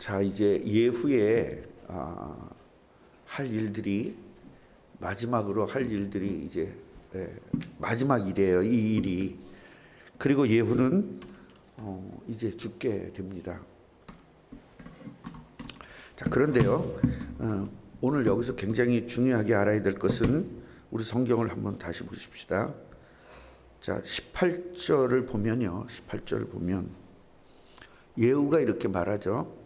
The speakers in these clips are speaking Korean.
자, 이제 예후에 할 일들이 마지막으로 할 일들이 이제 마지막 일이에요. 이 일이. 그리고 예후는 이제 죽게 됩니다. 자, 그런데요. 오늘 여기서 굉장히 중요하게 알아야 될 것은 우리 성경을 한번 다시 보십시다. 자, 18절을 보면요. 18절을 보면 예후가 이렇게 말하죠.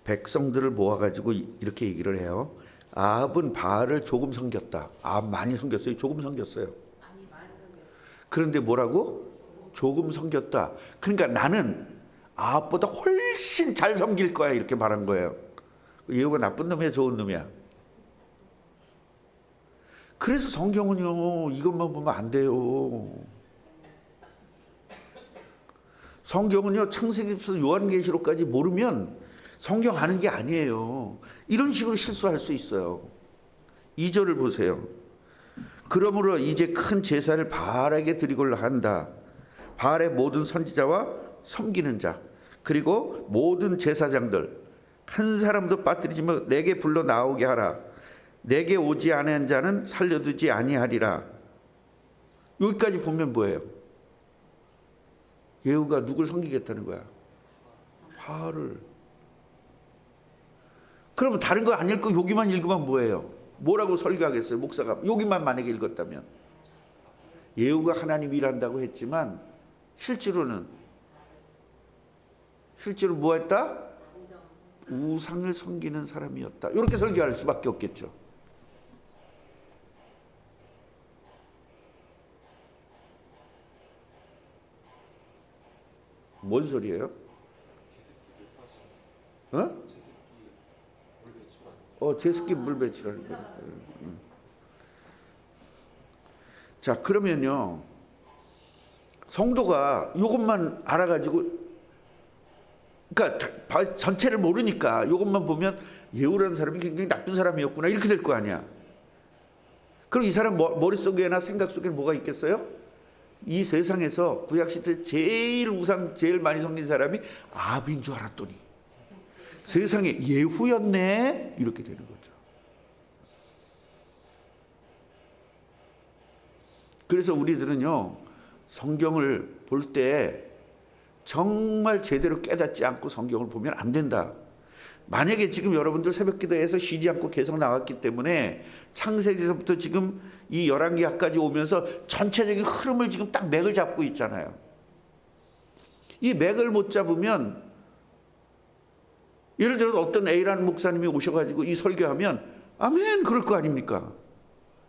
백성들을 모아가지고 이렇게 얘기를 해요. 아합은 바알을 조금 섬겼다. 아합 많이 섬겼어요? 조금 섬겼어요? 그런데 뭐라고? 조금 섬겼다. 그러니까 나는 아합보다 훨씬 잘 섬길 거야, 이렇게 말한 거예요. 예후가 나쁜 놈이야, 좋은 놈이야? 그래서 성경은요, 이것만 보면 안 돼요. 성경은요, 창세기부터 요한계시록까지 모르면 성경 아는 게 아니에요. 이런 식으로 실수할 수 있어요. 2절을 보세요. 그러므로 이제 큰 제사를 바알에게 드리고자 한다. 바알의 모든 선지자와 섬기는 자, 그리고 모든 제사장들 한 사람도 빠뜨리지 마. 내게 불러 나오게 하라. 내게 오지 않은 자는 살려두지 아니하리라. 여기까지 보면 뭐예요? 예후가 누굴 섬기겠다는 거야? 바알을. 그러면 다른 거 안 읽고 여기만 읽으면 뭐예요? 뭐라고 설교하겠어요? 목사가 여기만 만약에 읽었다면. 예후가 하나님 일한다고 했지만 실제로는 뭐 했다? 우상을 섬기는 사람이었다. 이렇게 설교할 수밖에 없겠죠. 뭔 소리예요? 제습기 물 배출하는 거예요. 자, 그러면요, 성도가 이것만 알아가지고, 그러니까 전체를 모르니까 이것만 보면 예후라는 사람이 굉장히 나쁜 사람이었구나 이렇게 될 거 아니야. 그럼 이 사람 머릿속에나 생각 속에는 뭐가 있겠어요? 이 세상에서 구약시대 제일 우상 제일 많이 섬긴 사람이 아합인 줄 알았더니 세상에 예후였네, 이렇게 되는 거죠. 그래서 우리들은요, 성경을 볼 때 정말 제대로 깨닫지 않고 성경을 보면 안 된다. 만약에 지금 여러분들 새벽기도에서 쉬지 않고 계속 나왔기 때문에 창세기에서부터 지금 이 열왕기하까지 오면서 전체적인 흐름을 지금 딱 맥을 잡고 있잖아요. 이 맥을 못 잡으면, 예를 들어 어떤 A라는 목사님이 오셔가지고 이 설교하면 아멘 그럴 거 아닙니까?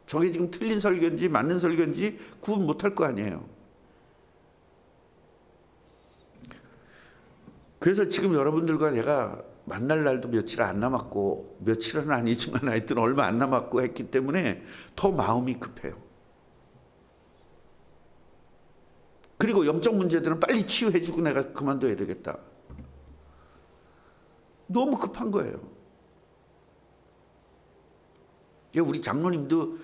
저게 지금 틀린 설교인지 맞는 설교인지 구분 못할 거 아니에요. 그래서 지금 여러분들과 내가 만날 날도 며칠 안 남았고, 며칠은 아니지만 하여튼 얼마 안 남았고 했기 때문에 더 마음이 급해요. 그리고 영적 문제들은 빨리 치유해주고 내가 그만둬야 되겠다. 너무 급한 거예요. 우리 장로님도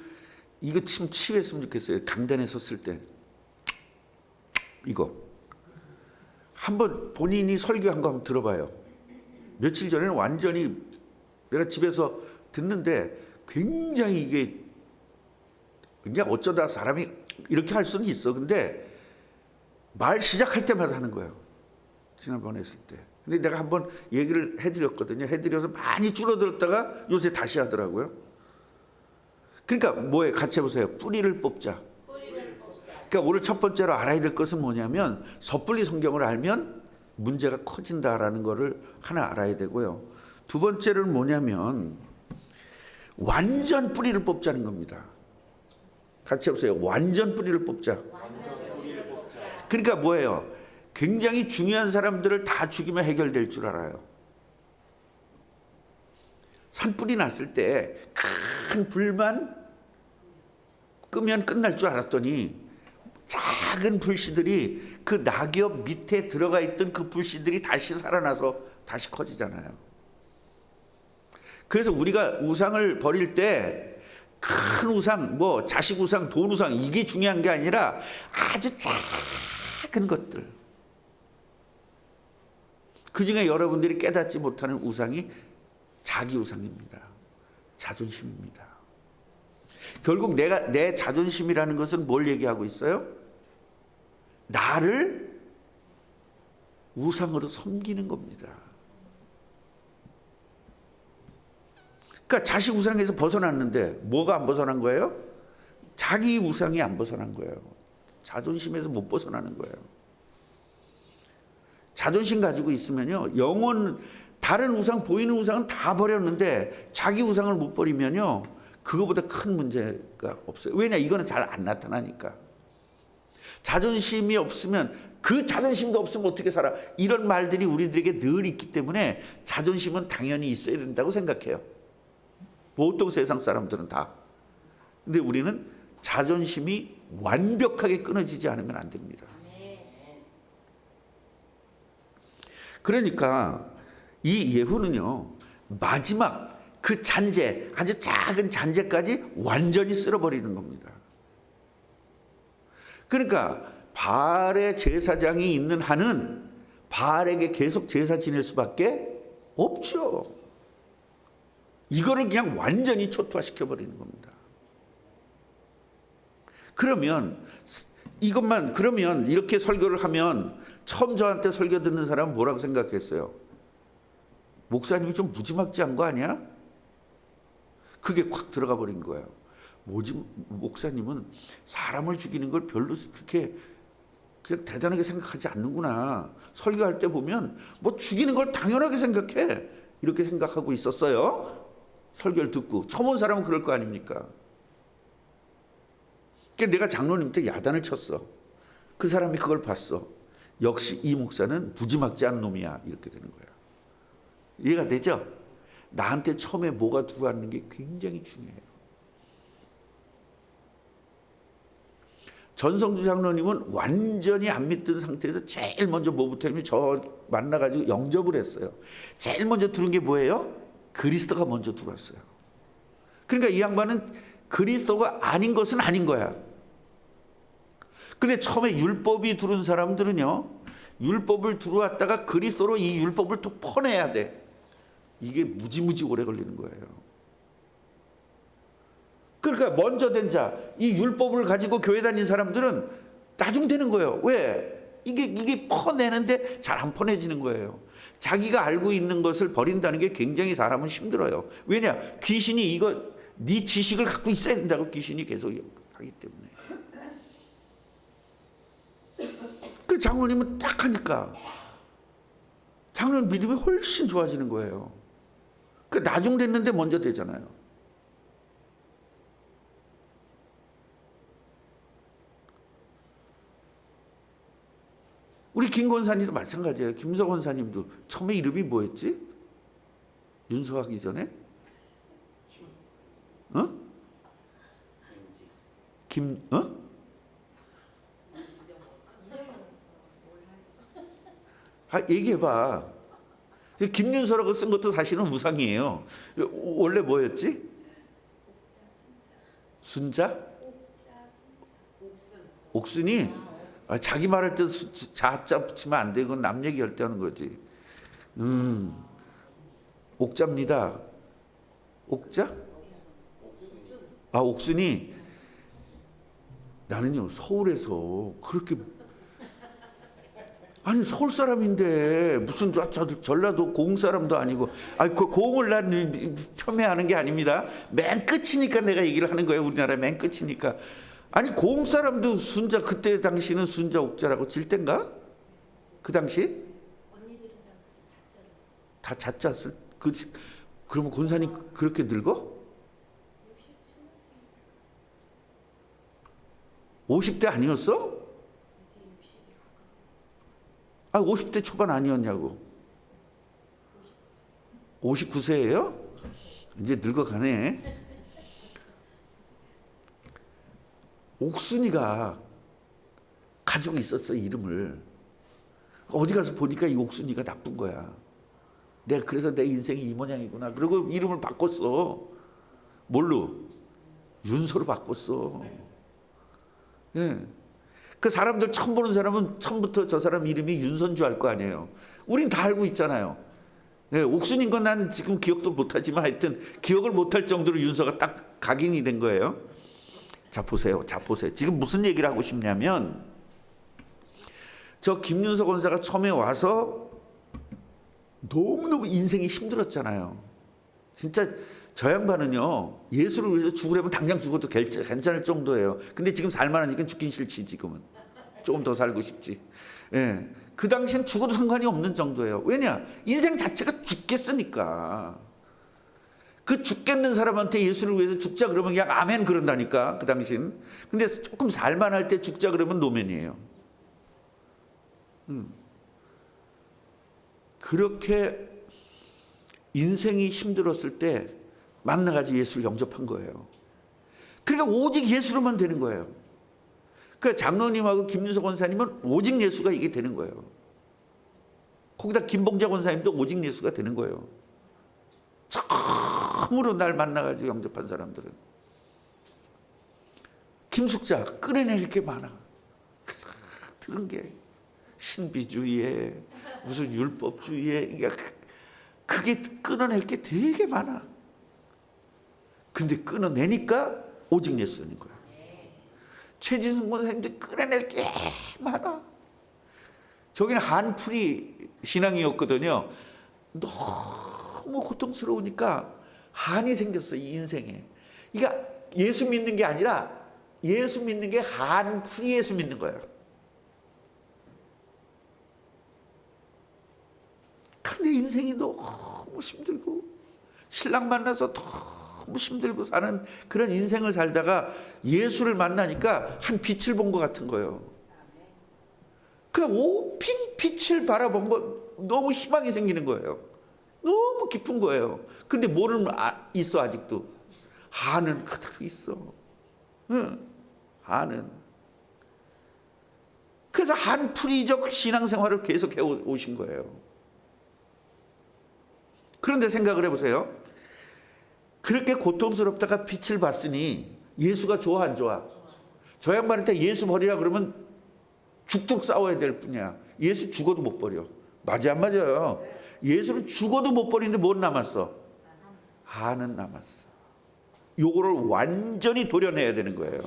이거 참 치유했으면 좋겠어요. 강단에 섰을 때 이거 한번 본인이 설교한 거 한번 들어봐요. 며칠 전에는 완전히 내가 집에서 듣는데 굉장히 이게 그냥 어쩌다 사람이 이렇게 할 수는 있어. 근데 말 시작할 때마다 하는 거예요. 지난번에 했을 때. 근데 내가 한번 얘기를 해드렸거든요. 해드려서 많이 줄어들었다가 요새 다시 하더라고요. 그러니까 뭐예요? 같이 해보세요. 뿌리를 뽑자. 그러니까 오늘 첫 번째로 알아야 될 것은 뭐냐면 섣불리 성경을 알면 문제가 커진다라는 거를 하나 알아야 되고요. 두 번째는 뭐냐면 완전 뿌리를 뽑자는 겁니다. 같이 해보세요. 완전 뿌리를 뽑자. 그러니까 뭐예요? 굉장히 중요한 사람들을 다 죽이면 해결될 줄 알아요. 산불이 났을 때 큰 불만 끄면 끝날 줄 알았더니 작은 불씨들이 그 낙엽 밑에 들어가 있던 그 불씨들이 다시 살아나서 다시 커지잖아요. 그래서 우리가 우상을 버릴 때 큰 우상, 뭐 자식 우상, 돈 우상 이게 중요한 게 아니라 아주 작은 것들, 그중에 여러분들이 깨닫지 못하는 우상이 자기 우상입니다. 자존심입니다. 결국 내 자존심이라는 것은 뭘 얘기하고 있어요? 나를 우상으로 섬기는 겁니다. 그러니까 자식 우상에서 벗어났는데 뭐가 안 벗어난 거예요? 자기 우상이 안 벗어난 거예요. 자존심에서 못 벗어나는 거예요. 자존심 가지고 있으면요, 다른 우상, 보이는 우상은 다 버렸는데 자기 우상을 못 버리면요, 그거보다 큰 문제가 없어요. 왜냐? 이거는 잘 안 나타나니까. 자존심이 없으면, 그 자존심도 없으면 어떻게 살아? 이런 말들이 우리들에게 늘 있기 때문에 자존심은 당연히 있어야 된다고 생각해요. 보통 세상 사람들은 다. 근데 우리는 자존심이 완벽하게 끊어지지 않으면 안 됩니다. 그러니까 이 예후는요, 마지막 그 잔재, 아주 작은 잔재까지 완전히 쓸어버리는 겁니다. 그러니까 바알의 제사장이 있는 한은 바알에게 계속 제사 지낼 수밖에 없죠. 이거를 그냥 완전히 초토화시켜 버리는 겁니다. 그러면 이렇게 설교를 하면 처음 저한테 설교 듣는 사람은 뭐라고 생각했어요? 목사님이 좀 무지막지한 거 아니야? 그게 콱 들어가 버린 거예요. 목사님은 사람을 죽이는 걸 별로 그렇게 그냥 대단하게 생각하지 않는구나. 설교할 때 보면 뭐 죽이는 걸 당연하게 생각해. 이렇게 생각하고 있었어요. 설교를 듣고. 처음 온 사람은 그럴 거 아닙니까? 그러니까 내가 장로님한테 야단을 쳤어. 그 사람이 그걸 봤어. 역시 이 목사는 무지막지한 놈이야. 이렇게 되는 거야. 이해가 되죠? 나한테 처음에 뭐가 들어왔는 게 굉장히 중요해요. 전성주 장로님은 완전히 안 믿던 상태에서 제일 먼저 뭐부터 하면 저 만나가지고 영접을 했어요. 제일 먼저 들은 게 뭐예요? 그리스도가 먼저 들어왔어요. 그러니까 이 양반은 그리스도가 아닌 것은 아닌 거야. 근데 처음에 율법이 들어온 사람들은요, 율법을 들어왔다가 그리스도로 이 율법을 또 퍼내야 돼. 이게 무지무지 오래 걸리는 거예요. 그러니까 먼저 된 자, 이 율법을 가지고 교회 다닌 사람들은 나중 되는 거예요. 왜? 이게 퍼내는데 잘 안 퍼내지는 거예요. 자기가 알고 있는 것을 버린다는 게 굉장히 사람은 힘들어요. 왜냐? 귀신이 네 지식을 갖고 있어야 된다고 귀신이 계속 하기 때문에. 그 장로님은 딱 하니까 장로님 믿음이 훨씬 좋아지는 거예요. 그 나중 됐는데 먼저 되잖아요. 우리 김 권사님도 마찬가지예요. 김석 권사님도 처음에 이름이 뭐였지? 윤서하기 전에? 얘기해봐. 김윤서라고 쓴 것도 사실은 우상이에요. 원래 뭐였지? 순자? 옥순이? 자기 말할 때 자자 붙이면 안 돼. 그건 남 얘기할 때 하는 거지. 옥자입니다. 옥자? 옥순이. 나는요, 서울에서 그렇게, 아니 서울 사람인데 무슨 전라도 고흥 사람도 아니고, 그 고흥을 난 폄훼하는 게 아닙니다. 맨 끝이니까 내가 얘기를 하는 거예요. 우리나라 맨 끝이니까. 아니 고흥 사람도 순자, 그때 당시는 순자 옥자라고 질 땐가? 그 당시? 다 자자 쓸. 그러면 권사님 그렇게 늙어? 50대 아니었어? 50대 초반 아니었냐고. 59세예요? 이제 늙어가네. 옥순이가 가지고 있었어, 이름을. 어디 가서 보니까 이 옥순이가 나쁜 거야. 그래서 내 인생이 이 모양이구나. 그리고 이름을 바꿨어. 뭘로? 윤서로 바꿨어. 예. 그 사람들 처음 보는 사람은 처음부터 저 사람 이름이 윤서인 줄 알 거 아니에요. 우린 다 알고 있잖아요. 네, 옥순인 건 난 지금 기억도 못하지만 하여튼 기억을 못할 정도로 윤서가 딱 각인이 된 거예요. 자 보세요. 지금 무슨 얘기를 하고 싶냐면 저 김윤서 권사가 처음에 와서 너무너무 인생이 힘들었잖아요. 진짜 저 양반은요 예수를 위해서 죽으려면 당장 죽어도 괜찮을 정도예요. 근데 지금 살만하니까 죽긴 싫지. 지금은 조금 더 살고 싶지. 예, 그 당시엔 죽어도 상관이 없는 정도예요. 왜냐? 인생 자체가 죽겠으니까. 그 죽겠는 사람한테 예수를 위해서 죽자 그러면 그냥 아멘 그런다니까 그 당시엔. 근데 조금 살만할 때 죽자 그러면 노멘이에요. 그렇게 인생이 힘들었을 때 만나가지고 예수를 영접한 거예요. 그러니까 오직 예수로만 되는 거예요. 그러니까 장로님하고 김윤석 권사님은 오직 예수가 이게 되는 거예요. 거기다 김봉자 권사님도 오직 예수가 되는 거예요. 처음으로 날 만나가지고 영접한 사람들은. 김숙자 끌어낼 게 많아. 들은 게 신비주의에 무슨 율법주의에 그게 끊어낼 게 되게 많아. 근데 끊어내니까 오직 예수인 거야. 최진승 권사님도 끊어낼 게 많아. 저기는 한풀이 신앙이었거든요. 너무 고통스러우니까 한이 생겼어 이 인생에. 그러니까 예수 믿는 게 아니라 예수 믿는 게 한풀이 예수 믿는 거야. 근데 인생이 너무 힘들고 신랑 만나서 너무 힘들고 사는 그런 인생을 살다가 예수를 만나니까 한 빛을 본 것 같은 거예요. 그 빛을 바라본 거 너무 희망이 생기는 거예요. 너무 깊은 거예요. 근데 뭐는 있어 아직도. 한은 그대로 있어. 응, 한은. 그래서 한풀이적 신앙생활을 계속 해오신 거예요. 그런데 생각을 해보세요. 그렇게 고통스럽다가 빛을 봤으니 예수가 좋아 안 좋아? 저 양반한테 예수 버리라 그러면 죽도록 싸워야 될 뿐이야. 예수 죽어도 못 버려. 맞아 안 맞아요? 예수는 죽어도 못 버리는데 뭘 남았어? 한은 남았어. 요거를 완전히 도려내야 되는 거예요.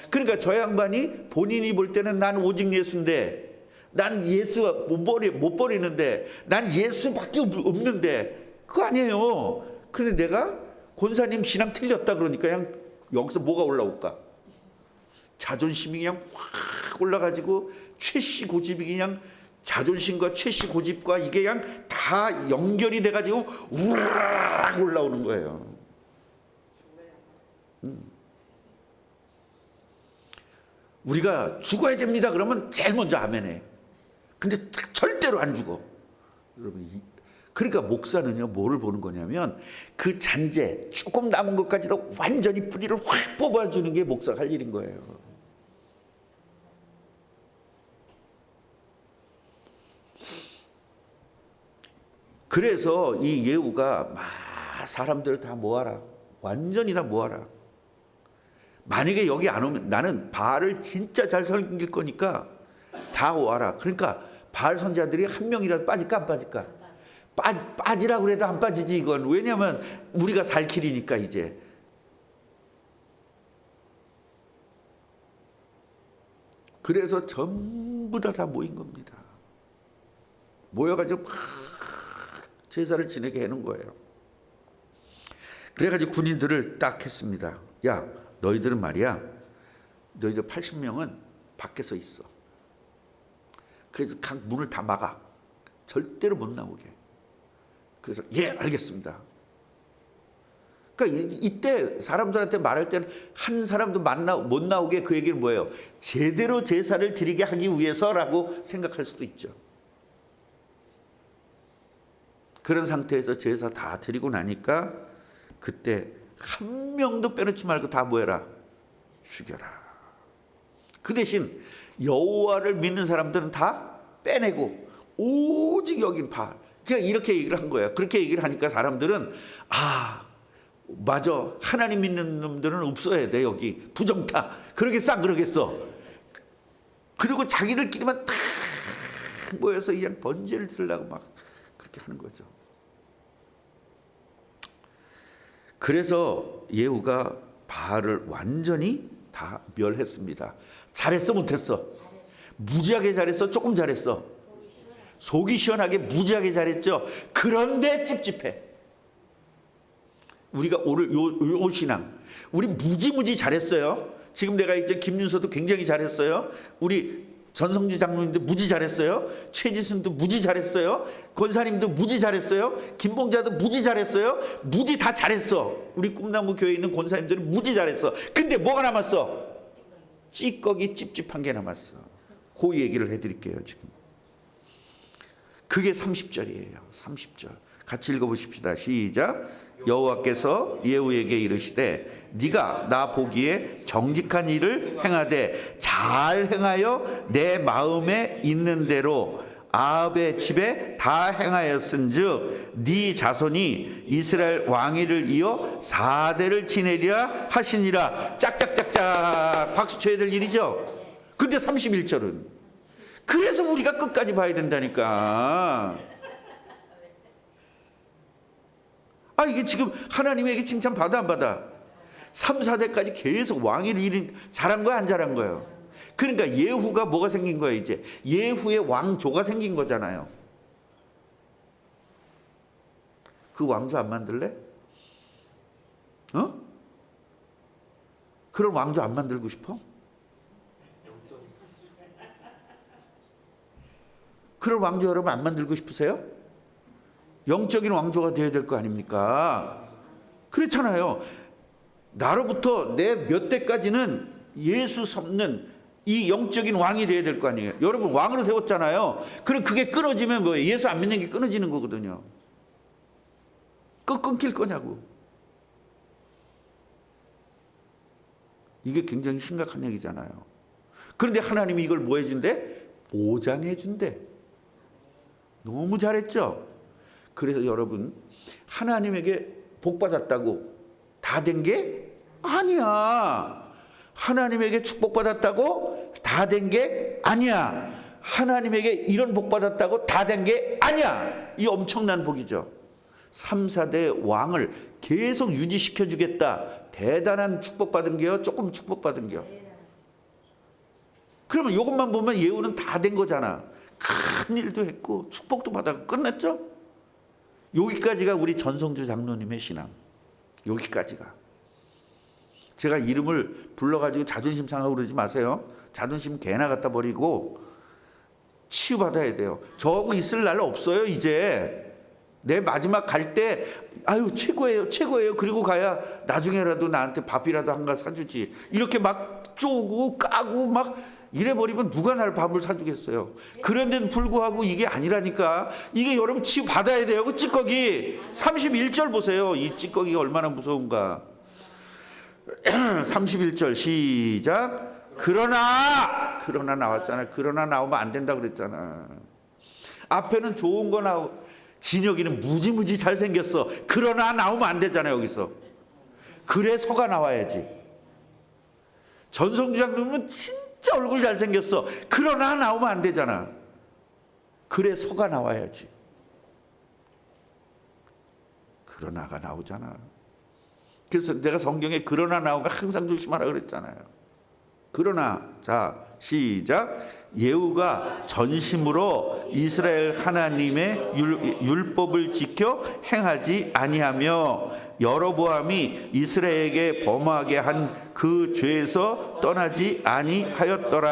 그러니까 저 양반이 본인이 볼 때는 난 오직 예수인데 난 예수가 못 버리는데 난 예수밖에 없는데 그거 아니에요. 근데 내가 권사님 신앙 틀렸다 그러니까 그냥 여기서 뭐가 올라올까? 자존심이 그냥 확 올라가지고 최씨 고집이 그냥 자존심과 최씨 고집과 이게 그냥 다 연결이 돼가지고 우락 올라오는 거예요. 우리가 죽어야 됩니다 그러면 제일 먼저 아멘해. 근데 절대로 안 죽어. 여러분, 그러니까 목사는요 뭐를 보는 거냐면 그 잔재 조금 남은 것까지도 완전히 뿌리를 확 뽑아주는 게 목사가 할 일인 거예요. 그래서 이 예후가 막 사람들을 다 모아라. 완전히 다 모아라. 만약에 여기 안 오면 나는 바알을 진짜 잘 섬길 거니까 다 와라. 그러니까 바알 선지자들이 한 명이라도 빠질까 안 빠질까? 빠지라고 그래도 안 빠지지 이건. 왜냐하면 우리가 살 길이니까 이제. 그래서 전부 다 모인 겁니다. 모여가지고 막 제사를 지내게 해놓은 거예요. 그래가지고 군인들을 딱 했습니다. 야 너희들은 말이야. 너희들 80명은 밖에서 있어. 그래서 각 문을 다 막아. 절대로 못 나오게. 그래서 예 알겠습니다. 그러니까 이때 사람들한테 말할 때는 한 사람도 못 나오게 그 얘기는 뭐예요? 제대로 제사를 드리게 하기 위해서라고 생각할 수도 있죠. 그런 상태에서 제사 다 드리고 나니까 그때 한 명도 빼놓지 말고 다 뭐해라? 죽여라. 그 대신 여호와를 믿는 사람들은 다 빼내고 오직 여긴 바알. 그냥 이렇게 얘기를 한 거예요. 그렇게 얘기를 하니까 사람들은 맞아. 하나님 믿는 놈들은 없어야 돼 여기. 부정타. 그러겠어 안 그러겠어? 그리고 자기들끼리만 다 모여서 그냥 번제를 드리려고 막 그렇게 하는 거죠. 그래서 예후가 바알을 완전히 다 멸했습니다. 잘했어 못했어? 무지하게 잘했어? 조금 잘했어? 속이 시원하게 무지하게 잘했죠. 그런데 찝찝해. 우리가 오늘 요 신앙 우리 무지무지 잘했어요. 지금 내가 이제 김윤서도 굉장히 잘했어요. 우리 전성주 장로님도 무지 잘했어요. 최지순도 무지 잘했어요. 권사님도 무지 잘했어요. 김봉자도 무지 잘했어요. 무지 다 잘했어. 우리 꿈나무 교회에 있는 권사님들은 무지 잘했어. 근데 뭐가 남았어? 찌꺼기 찝찝한 게 남았어. 그 얘기를 해드릴게요. 지금 그게 30절이에요 30절 같이 읽어보십시다. 시작. 여호와께서 예후에게 이르시되 네가 나 보기에 정직한 일을 행하되 잘 행하여 내 마음에 있는 대로 아합의 집에 다 행하였은즉 네 자손이 이스라엘 왕위를 이어 4대를 지내리라 하시니라. 짝짝짝짝 박수 쳐야 될 일이죠. 근데 31절은 그래서 우리가 끝까지 봐야 된다니까. 이게 지금 하나님에게 칭찬 받아 안 받아? 3, 4대까지 계속 왕위를 이룬 잘한 거야 안 잘한 거예요? 그러니까 예후가 뭐가 생긴 거예요? 이제 예후의 왕조가 생긴 거잖아요. 그 왕조 안 만들래? 그런 왕조 안 만들고 싶어? 그런 왕조 여러분 안 만들고 싶으세요? 영적인 왕조가 되어야 될 거 아닙니까? 그렇잖아요. 나로부터 내 몇 대까지는 예수 섬는 이 영적인 왕이 되어야 될 거 아니에요. 여러분 왕으로 세웠잖아요. 그럼 그게 끊어지면 뭐예요? 예수 안 믿는 게 끊어지는 거거든요. 끊길 거냐고. 이게 굉장히 심각한 얘기잖아요. 그런데 하나님이 이걸 뭐 해준대? 보장해 준대. 너무 잘했죠? 그래서 여러분 하나님에게 복 받았다고 다 된 게 아니야. 하나님에게 축복받았다고 다 된 게 아니야. 하나님에게 이런 복 받았다고 다 된 게 아니야. 이 엄청난 복이죠. 3, 4대 왕을 계속 유지시켜 주겠다. 대단한 축복받은 게요? 조금 축복받은 게요? 그러면 이것만 보면 예후는 다 된 거잖아. 큰 일도 했고 축복도 받았고 끝났죠? 여기까지가 우리 전성주 장로님의 신앙. 여기까지가. 제가 이름을 불러가지고 자존심 상하고 그러지 마세요. 자존심 개나 갖다 버리고 치유받아야 돼요. 저하고 있을 날 없어요. 이제 내 마지막 갈 때 아유 최고예요 최고예요. 그리고 가야 나중에라도 나한테 밥이라도 한가 사주지. 이렇게 막 쪼고 까고 막 이래버리면 누가 날 밥을 사주겠어요. 그런데도 불구하고 이게 아니라니까. 이게 여러분 치유받아야 돼요. 그 찌꺼기 31절 보세요. 이 찌꺼기가 얼마나 무서운가. 31절 시작. 그러나 나왔잖아. 그러나 나오면 안 된다 그랬잖아. 앞에는 좋은 거 나오고 진혁이는 무지무지 잘생겼어. 그러나 나오면 안 되잖아. 여기서 그래서가 나와야지. 전성주 장로님은 진짜 얼굴 잘생겼어. 그러나 나오면 안 되잖아. 그래서가 나와야지. 그러나가 나오잖아. 그래서 내가 성경에 그러나 나오면 항상 조심하라 그랬잖아요. 그러나 자 시작. 예후가 전심으로 이스라엘 하나님의 율법을 지켜 행하지 아니하며 여로보암이 이스라엘에게 범하게 한 그 죄에서 떠나지 아니하였더라.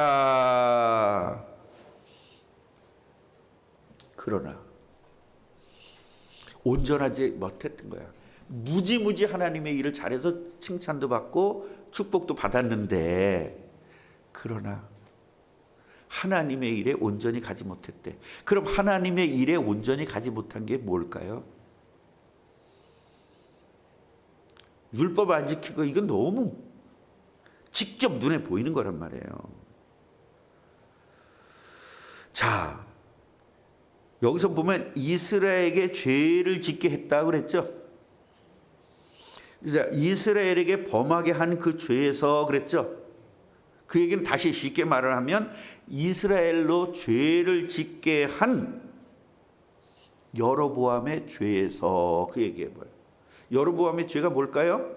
그러나 온전하지 못했던 거야. 무지무지 하나님의 일을 잘해서 칭찬도 받고 축복도 받았는데 그러나 하나님의 일에 온전히 가지 못했대. 그럼 하나님의 일에 온전히 가지 못한 게 뭘까요? 율법 안 지키고 이건 너무 직접 눈에 보이는 거란 말이에요. 자, 여기서 보면 이스라엘에게 죄를 짓게 했다 그랬죠. 이스라엘에게 범하게 한 그 죄에서 그랬죠. 그 얘기는 다시 쉽게 말을 하면 이스라엘로 죄를 짓게 한 여로보암의 죄에서 그 얘기해봐요. 여로보암의 죄가 뭘까요?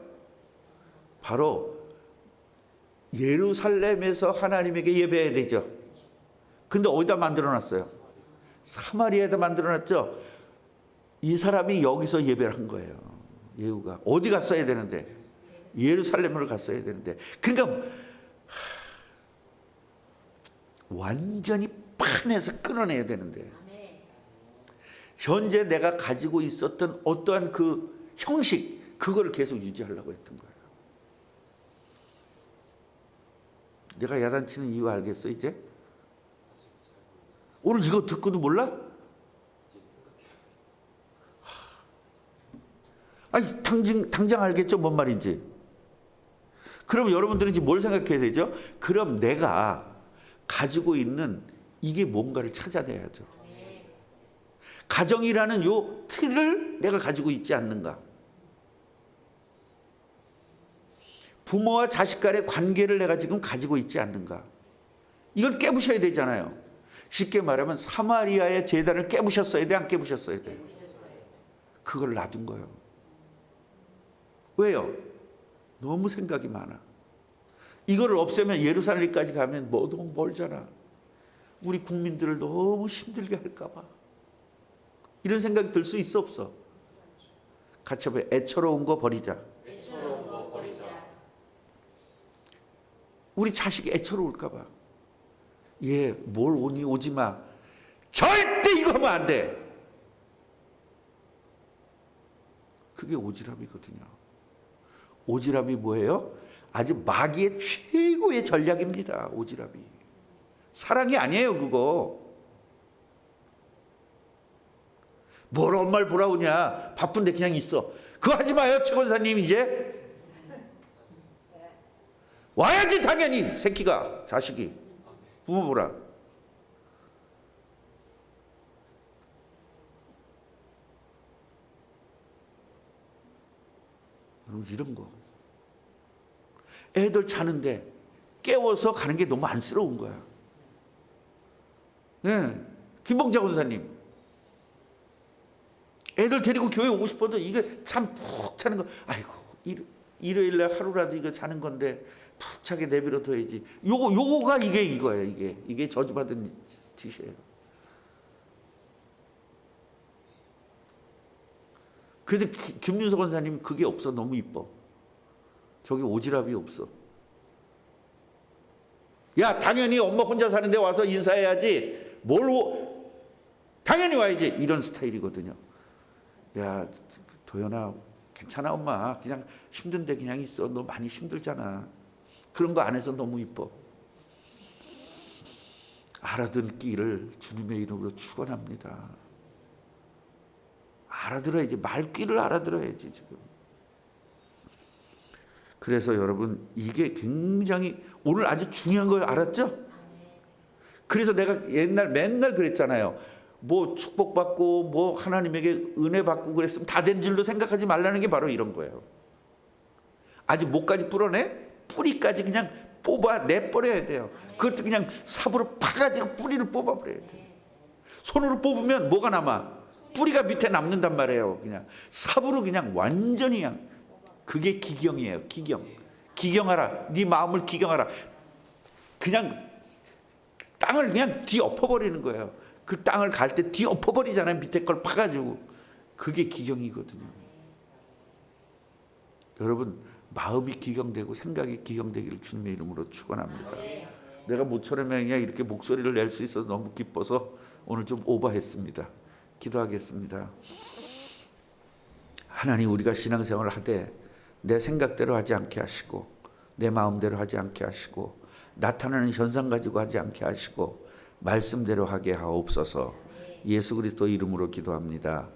바로 예루살렘에서 하나님에게 예배해야 되죠. 근데 어디다 만들어놨어요? 사마리아에다 만들어놨죠. 이 사람이 여기서 예배를 한 거예요. 예후가 어디 갔어야 되는데? 예루살렘으로 갔어야 되는데. 그러니까 완전히 판에서 끊어내야 되는데, 현재 내가 가지고 있었던 어떠한 그 형식, 그거를 계속 유지하려고 했던 거예요. 내가 야단치는 이유 알겠어 이제? 오늘 이거 듣고도 몰라? 아니 당장 알겠죠 뭔 말인지. 그럼 여러분들은 이제 뭘 생각해야 되죠? 그럼 내가 가지고 있는 이게 뭔가를 찾아내야죠. 가정이라는 요 틀을 내가 가지고 있지 않는가? 부모와 자식 간의 관계를 내가 지금 가지고 있지 않는가? 이걸 깨부셔야 되잖아요. 쉽게 말하면 사마리아의 제단을 깨부셨어야 돼, 안 깨부셨어야 돼? 그걸 놔둔 거예요. 왜요? 너무 생각이 많아. 이거를 없애면 예루살렘까지 가면 너무 멀잖아. 우리 국민들을 너무 힘들게 할까 봐. 이런 생각이 들 수 있어 없어? 같이 해봐요. 애처로운 거 버리자. 우리 자식이 애처로울까 봐. 얘 뭘 오니 오지 마. 절대 이거 하면 안 돼. 그게 오지랖이거든요. 오지랖이 뭐예요? 아주 마귀의 최고의 전략입니다. 오지랖이. 사랑이 아니에요 그거. 뭘 엄마를 보라 오냐. 바쁜데 그냥 있어. 그거 하지 마요 최권사님. 이제 와야지 당연히. 새끼가, 자식이 부모 보라. 이런 거. 애들 자는데 깨워서 가는 게 너무 안쓰러운 거야. 네. 김봉자 권사님, 애들 데리고 교회 오고 싶어도 이게 참 푹 자는 거. 아이고 일요일날 하루라도 이거 자는 건데 푹 자게 내버려 둬야지. 요거가 이거예요. 이게 저주받은 짓이에요. 그런데 김윤석 권사님 그게 없어. 너무 이뻐. 저기 오지랖이 없어. 야 당연히 엄마 혼자 사는데 와서 인사해야지. 당연히 와야지. 이런 스타일이거든요. 야 도연아 괜찮아 엄마. 그냥 힘든데 그냥 있어. 너 많이 힘들잖아. 그런 거 안 해서 너무 이뻐. 알아듣기를 주님의 이름으로 축원합니다. 알아들어야지. 말귀를 알아들어야지 지금. 그래서 여러분 이게 굉장히 오늘 아주 중요한 거 알았죠? 그래서 내가 맨날 그랬잖아요. 뭐 축복받고 뭐 하나님에게 은혜 받고 그랬으면 다 된 줄로 생각하지 말라는 게 바로 이런 거예요. 아직 목까지 뿌려내? 뿌리까지 그냥 내버려야 돼요. 그것도 그냥 삽으로 파가지고 뿌리를 뽑아버려야 돼요. 손으로 뽑으면 뭐가 남아? 뿌리가 밑에 남는단 말이에요. 그냥 삽으로 그냥 완전히 그냥. 그게 기경이에요. 기경하라. 네 마음을 기경하라. 그냥 땅을 그냥 뒤엎어버리는 거예요. 그 땅을 갈 때 뒤엎어버리잖아요. 밑에 걸 파가지고. 그게 기경이거든요. 여러분 마음이 기경되고 생각이 기경되기를 주님의 이름으로 축원합니다. 내가 모처럼 그냥 이렇게 목소리를 낼 수 있어서 너무 기뻐서 오늘 좀 오버했습니다. 기도하겠습니다. 하나님, 우리가 신앙생활을 하되 내 생각대로 하지 않게 하시고 내 마음대로 하지 않게 하시고 나타나는 현상 가지고 하지 않게 하시고 말씀대로 하게 하옵소서. 예수 그리스도 이름으로 기도합니다.